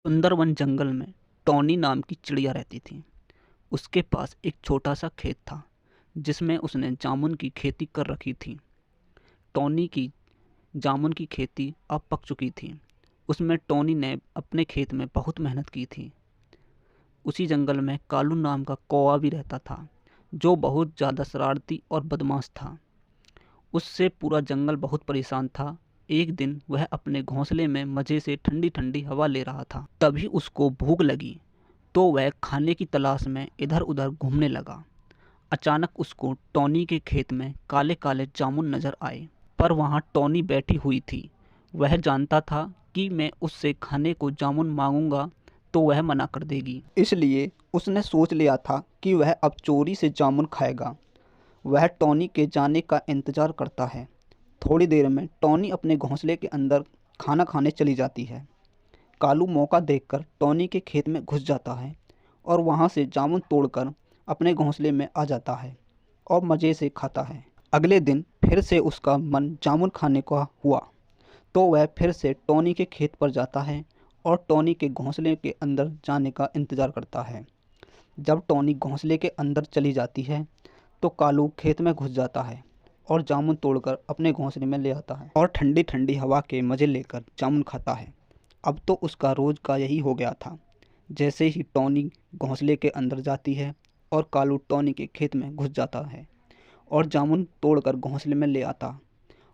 सुंदरवन जंगल में टॉनी नाम की चिड़िया रहती थी। उसके पास एक छोटा सा खेत था जिसमें उसने जामुन की खेती कर रखी थी। टॉनी की जामुन की खेती अब पक चुकी थी। उसमें टॉनी ने अपने खेत में बहुत मेहनत की थी। उसी जंगल में कालू नाम का कौवा भी रहता था जो बहुत ज़्यादा शरारती और बदमाश था। उससे पूरा जंगल बहुत परेशान था। एक दिन वह अपने घोंसले में मज़े से ठंडी ठंडी हवा ले रहा था। तभी उसको भूख लगी तो वह खाने की तलाश में इधर उधर घूमने लगा। अचानक उसको टॉनी के खेत में काले काले जामुन नजर आए, पर वहाँ टॉनी बैठी हुई थी। वह जानता था कि मैं उससे खाने को जामुन मांगूंगा तो वह मना कर देगी, इसलिए उसने सोच लिया था कि वह अब चोरी से जामुन खाएगा। वह टॉनी के जाने का इंतज़ार करता है। थोड़ी देर में टॉनी अपने घोंसले के अंदर खाना खाने चली जाती है। कालू मौका देखकर टॉनी के खेत में घुस जाता है और वहाँ से जामुन तोड़कर अपने घोंसले में आ जाता है और मज़े से खाता है। अगले दिन फिर से उसका मन जामुन खाने का हुआ तो वह फिर से टॉनी के खेत पर जाता है और टॉनी के घोंसले के अंदर जाने का इंतज़ार करता है। जब टॉनी घोंसले के अंदर चली जाती है तो कालू खेत में घुस जाता है और जामुन तोड़कर अपने घोंसले में ले आता है और ठंडी ठंडी हवा के मज़े लेकर जामुन खाता है। अब तो उसका रोज़ का यही हो गया था। जैसे ही टॉनी घोंसले के अंदर जाती है और कालू टॉनी के खेत में घुस जाता है और जामुन तोड़कर घोंसले में ले आता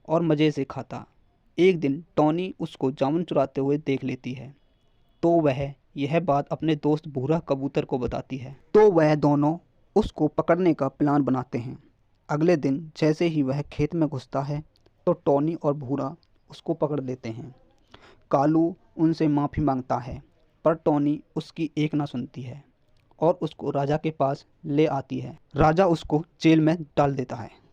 और मज़े से खाता। एक दिन टॉनी उसको जामुन चुराते हुए देख लेती है तो वह यह बात अपने दोस्त भूरा कबूतर को बताती है, तो वह दोनों उसको पकड़ने का प्लान बनाते हैं। अगले दिन जैसे ही वह खेत में घुसता है तो टॉनी और भूरा उसको पकड़ लेते हैं। कालू उनसे माफ़ी मांगता है पर टॉनी उसकी एक ना सुनती है और उसको राजा के पास ले आती है। राजा उसको जेल में डाल देता है।